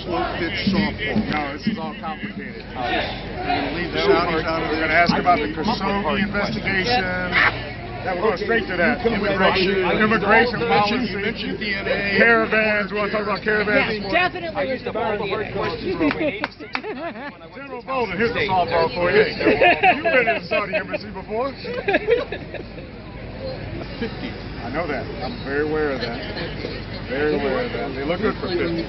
slope pitch softball. No, this is all complicated. We're going to leave the Saudis out of We're this. going to ask about the Khashoggi investigation. Yeah, we're going straight to that. Immigration policy. You mentioned DNA. Caravans. We want to talk about caravans. Yes, definitely. General Bolden, here's a softball for you. You've been in the Saudi embassy before. 50. I know that. I'm very aware of that. Very aware of that. They look good for 50.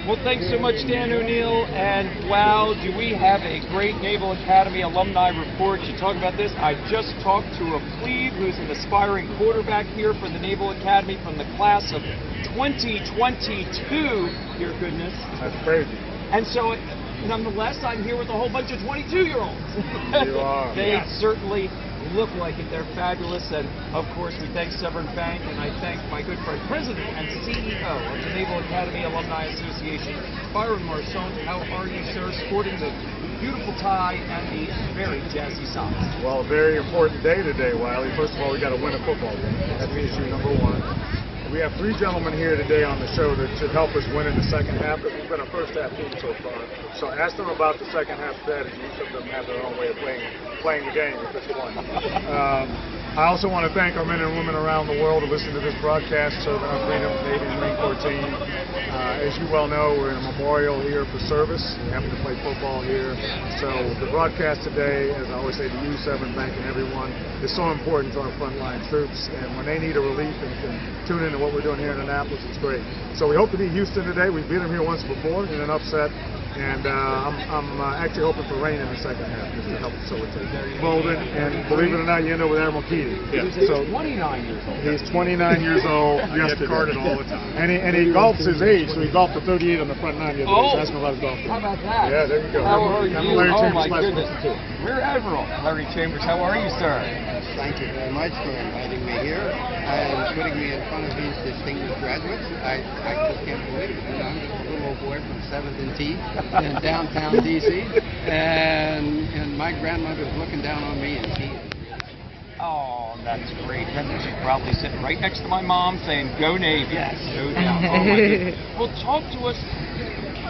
Well, thanks so much, Dan O'Neill. And wow, do we have a great Naval Academy alumni report. You talk about this. I just talked to a plebe who's an aspiring quarterback here for the Naval Academy from the class of 2022. Dear goodness. That's crazy. And so, nonetheless, I'm here with a whole bunch of 22-year-olds. You are. They certainly look like it. They're fabulous. And, of course, we thank Severn Bank, and I thank my good friend, President and CEO of the Naval Academy Alumni Association, Byron Marson. How are you, sir? Sporting the beautiful tie and the very jazzy socks. Well, a very important day today, Wiley. First of all, we got to win a football game. That's issue number one. We have three gentlemen here today on the show that should help us win in the second half, but we've been a first half team so far. So ask them about the second half strategy. Each of them have their own way of playing the game if it's fun. I also want to thank our men and women around the world who listen to this broadcast, serving our freedom, Navy and Marine Corps team. As you well know, we're in a memorial here for service. We happen to play football here. So the broadcast today, as I always say to you, Severn Bank and everyone, is so important to our frontline troops. And when they need a relief and can tune into what we're doing here in Annapolis, it's great. So we hope to beat Houston today. We've beat them here once before in an upset. And I'm actually hoping for rain in the second half just to help facilitate Bolden. And believe it or not, you end up with Admiral Keating. Yeah. So 29 years old. He's 29 years old. Yes, carded all the time. And he golfs his age, so he golfed the 38 on the front nine the other day. So ask him about his golf. How about that? Yeah, there you go. How are you? Larry Oh, Chambers, my goodness. Rear Admiral Larry Chambers, how are you, sir? Thank you very much for inviting me here and putting me in front of these distinguished graduates. I just can't believe it. You know, I'm just a little old boy from 7th and T in downtown D.C. And my grandmother's looking down on me, and she is. Oh, that's great. And she's probably sitting right next to my mom saying, "Go Navy." Yes. No doubt. Oh, my goodness. Well, talk to us.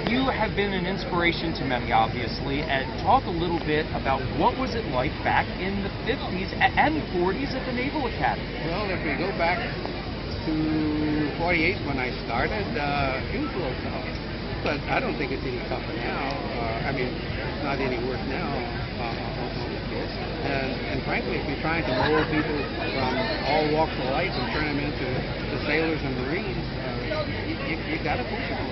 You have been an inspiration to many, obviously, and talk a little bit about what was it like back in the 50s and 40s at the Naval Academy. Well, if we go back to 48 when I started, it was a little tough. But I don't think it's any tougher now. I mean, it's not any worse now on the kids. And frankly, if you're trying to mold people from all walks of life and turn them into sailors and Marines, you got to push them.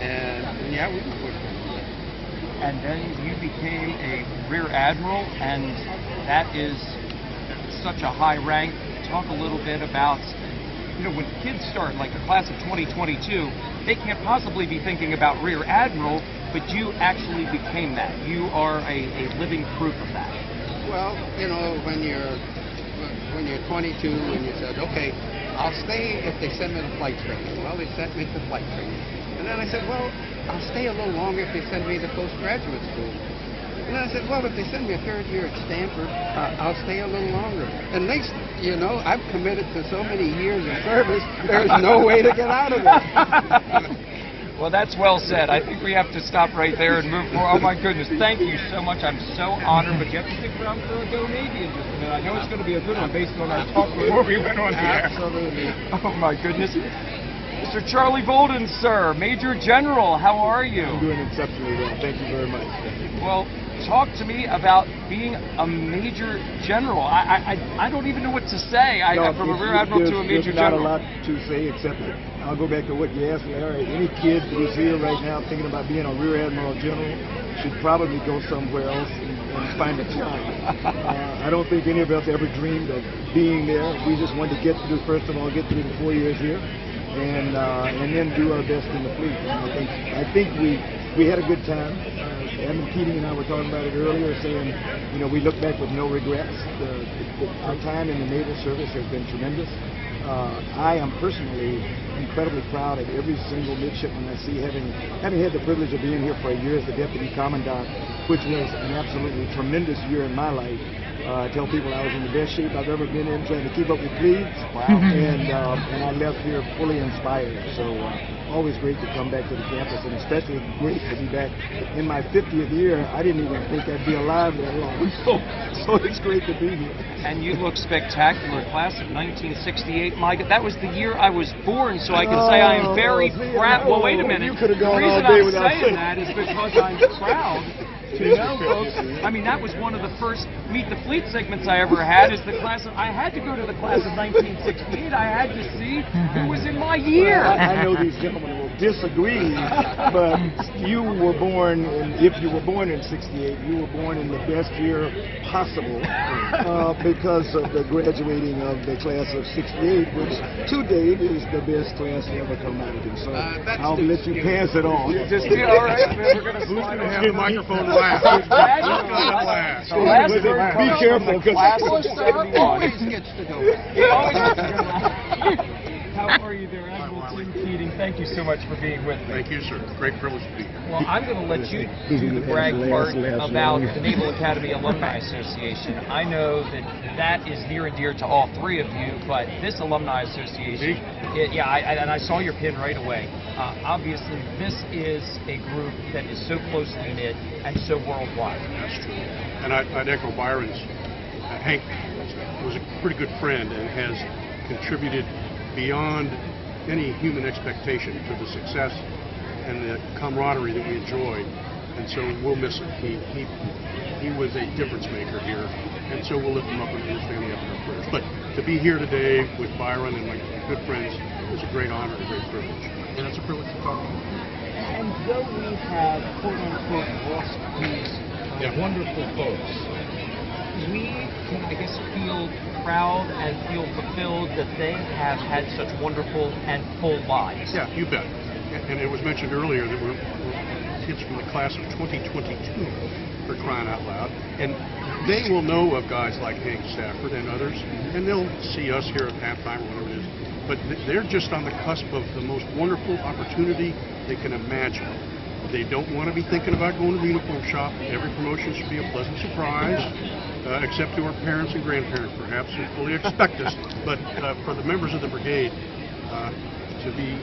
And yeah, we can push them. And then you became a Rear Admiral, and that is such a high rank. Talk a little bit about, you know, when kids start, like the class of 2022, they can't possibly be thinking about Rear Admiral, but you actually became that. You are a living proof of that. Well, you know, when you're 22 and you said, okay, I'll stay if they send me to flight training. Well, they sent me to flight training. And then I said, well, I'll stay a little longer if they send me to postgraduate school. And then I said, well, if they send me a third year at Stanford, I'll stay a little longer. And next, you know, I've committed to so many years of service, there's no way to get out of it. Well, that's well said. I think we have to stop right there and move forward. Oh, my goodness. Thank you so much. I'm so honored. But you have to stick around for a Go Navy in just a minute. I know it's going to be a good one based on our talk before we went on the air. Absolutely. Oh, my goodness. Mr. Charlie Bolden, sir, Major General, how are you? I'm doing exceptionally well. Thank you very much. Well, talk to me about being a Major General. I don't even know what to say. From a Rear Admiral to a Major General. There's not a lot to say except that I'll go back to what you asked, Larry. Any kid who's here right now thinking about being a Rear Admiral General should probably go somewhere else and find a job. I don't think any of us ever dreamed of being there. We just wanted to get through, first of all, get through the 4 years here. And then do our best in the fleet. And I think we had a good time. Admiral Keating and I were talking about it earlier, saying, you know, we look back with no regrets. Our time in the Naval Service has been tremendous. I am personally incredibly proud of every single midshipman I see, having had the privilege of being here for a year as the Deputy Commandant, which was an absolutely tremendous year in my life. I tell people I was in the best shape I've ever been in, trying to keep up with bleeds. Wow. And I left here fully inspired. So always great to come back to the campus, and especially great to be back in my 50th year. I didn't even think I'd be alive that long. So it's great to be here. And you look spectacular. Class of 1968. My God, that was the year I was born, so I can say I am very proud. Well, wait a minute. You could have gone the reason all day I'm without saying that is because I'm proud to know, folks. I mean, that was one of the first Meet the Fleet segments I ever had. Is the class of, I had to go to the class of 1968. I had to see who was in my year. I know these gentlemen will disagree, but you were born, if you were born in 68, you were born in the best year possible because of the graduating of the class of 68, which to date is the best class to ever come out of it. So I'll let you pass it on. Just all right. We're going to Who's slide going to it have the microphone last? Who's going to last? So last Be person careful, from the class of Sir 71. always gets to go. He always gets to go last. How are you there, Admiral Tim Keating? Thank you so much for being with me. Thank you, sir. Great privilege to be here. Well, I'm going to let you do the brag part about the Naval Academy Alumni Association. I know that that is near and dear to all three of you, but this Alumni Association, and I saw your pin right away. Obviously, this is a group that is so closely knit and so worldwide. That's true. And I'd echo Byron's. Hank was a pretty good friend and has contributed beyond any human expectation to the success and the camaraderie that we enjoyed, and so we'll miss him. He was a difference maker here, and so we'll lift him up and his family up in our prayers. But to be here today with Byron and my good friends is a great honor and a great privilege, and it's a privilege to talk to you. And though we have, quote unquote, lost these wonderful folks, we can, I guess, feel proud and feel fulfilled that they have had such wonderful and full lives. Yeah, you bet. And it was mentioned earlier that we're kids from the class of 2022, for crying out loud. And they will know of guys like Hank Stafford and others, and they'll see us here at halftime or whatever it is. But they're just on the cusp of the most wonderful opportunity they can imagine. They don't want to be thinking about going to the uniform shop. Every promotion should be a pleasant surprise. Except to our parents and grandparents, perhaps, who fully expect us. But for the members of the brigade, to be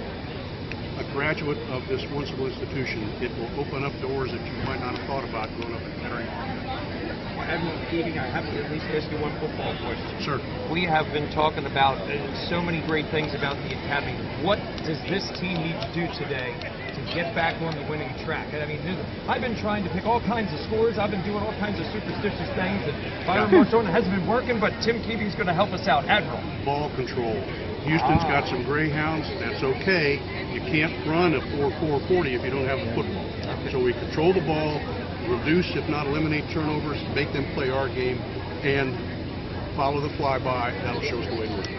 a graduate of this wonderful institution, it will open up doors that you might not have thought about growing up in Kettering. Admiral Keating, I have to at least ask you one football question. Sure. We have been talking about so many great things about the Academy. What does this team need to do today to get back on the winning track? I mean, I've been trying to pick all kinds of scores. I've been doing all kinds of superstitious things, and Byron Marchona hasn't been working, but Tim Keating's going to help us out. Admiral. Ball control. Houston's got some greyhounds. That's okay. You can't run a 4.40 if you don't have the football. So we control the ball, reduce, if not eliminate turnovers, make them play our game, and follow the flyby. That'll show us the way to win.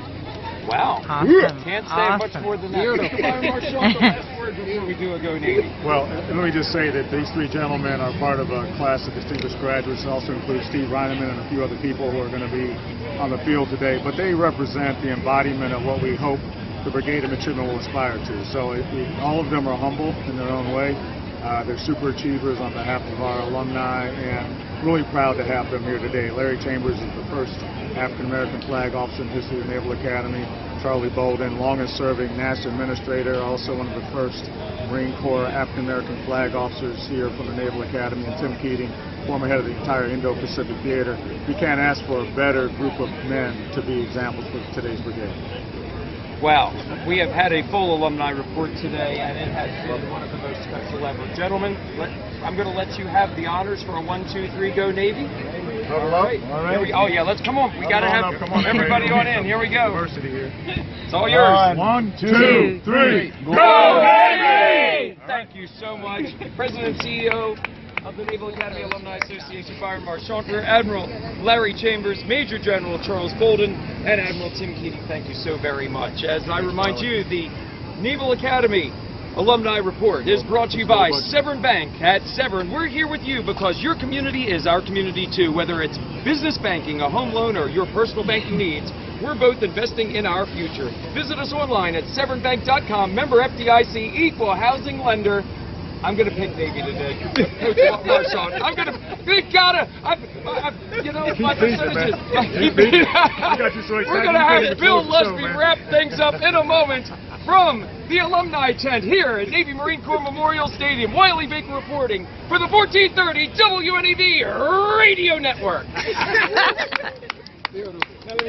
Wow. Awesome. Can't say much more than that. Mr. Byron Marchona, the last word before we do a Go Navy. Well, let me just say that these three gentlemen are part of a class of distinguished graduates. It also includes Steve Reineman and a few other people who are going to be on the field today. But they represent the embodiment of what we hope the Brigade of Midshipmen will aspire to. So all of them are humble in their own way. They're super achievers on behalf of our alumni, and really proud to have them here today. Larry Chambers is the first African-American flag officer in the history of the Naval Academy. Charlie Bolden, longest-serving national administrator, also one of the first Marine Corps African-American flag officers here from the Naval Academy, and Tim Keating, former head of the entire Indo-Pacific Theater. We can't ask for a better group of men to be examples for today's brigade. Wow, we have had a full alumni report today, and it has been one of the most special ever. Gentlemen, I'm going to let you have the honors for a 1, 2, 3, Go Navy. All right. Oh yeah, let's come on. We got to have everybody on in. Here we go. Diversity here. It's all yours. 1, 2, 3. Go Navy! Thank you so much, President and CEO of the Naval Academy Alumni Association, Byron Marchona, Admiral Larry Chambers, Major General Charles Bolden, and Admiral Tim Keating. Thank you so very much. As I remind you, the Naval Academy Alumni Report is brought to you by Severn Bank. At Severn, we're here with you because your community is our community too. Whether it's business banking, a home loan, or your personal banking needs, we're both investing in our future. Visit us online at severnbank.com, member FDIC, equal housing lender. I'm gonna pick Navy today. Coach Marshawn. We gotta. You know, my percentages. We're gonna have Bill Lusby wrap things up in a moment from the alumni tent here at Navy Marine Corps Memorial Stadium. Wiley Baker reporting for the 1430 WNEV Radio Network.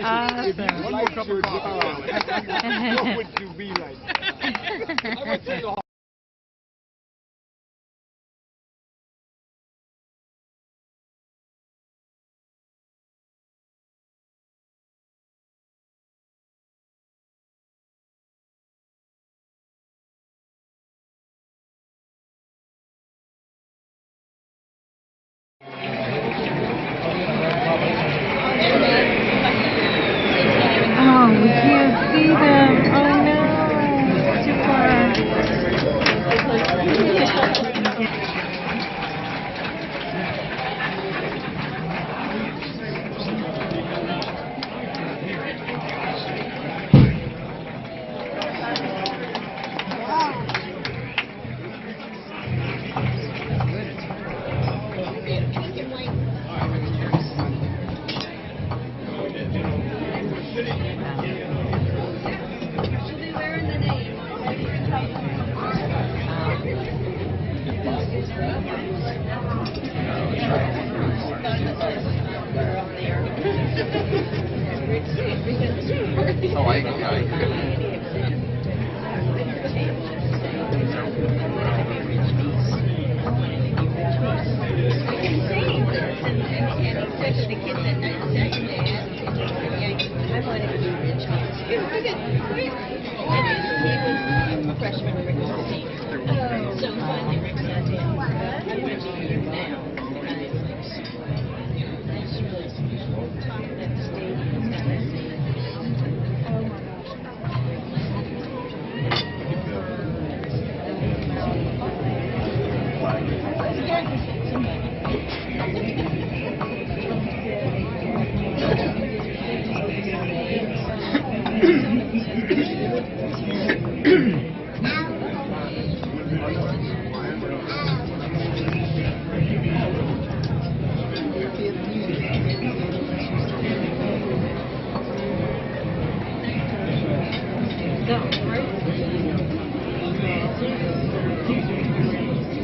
Awesome. One more cup of coffee. What would you be like? I went through the whole Oh, we can't see them. Oh no. It's too far.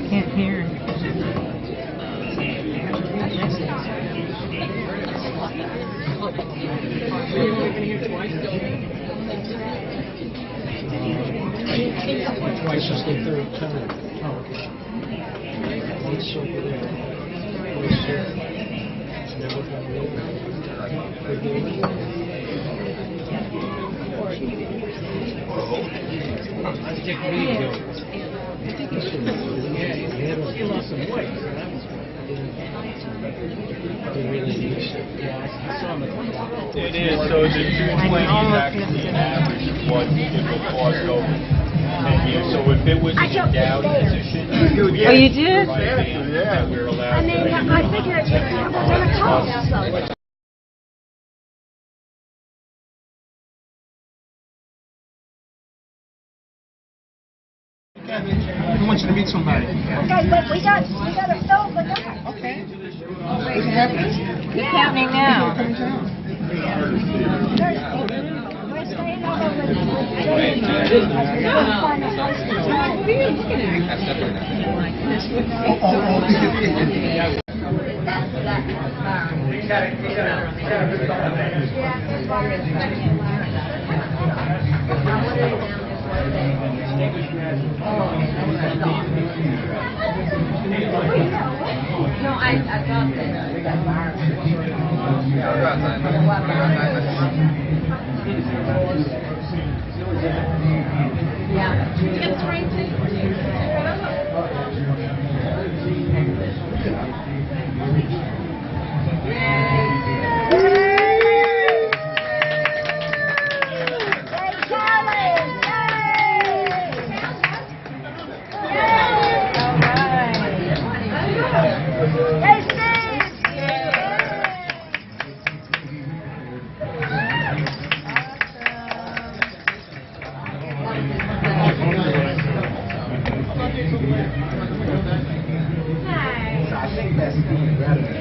Can't hear. Twice is the third time. Oh, okay. Once over there. Twice here. Now down there. Some weight, so that was It is, so the 220 is actually an average of what it will cost over 10 years. So if it was in a down position, Oh, you did? that we're allowed I mean, I figured it was going to cost something. He wants you to meet somebody. Okay, but we got to fill the guy. Okay. Who's counting now? We're staying over with No, I thought that. Yeah. It's right Hey, Steve! being rather than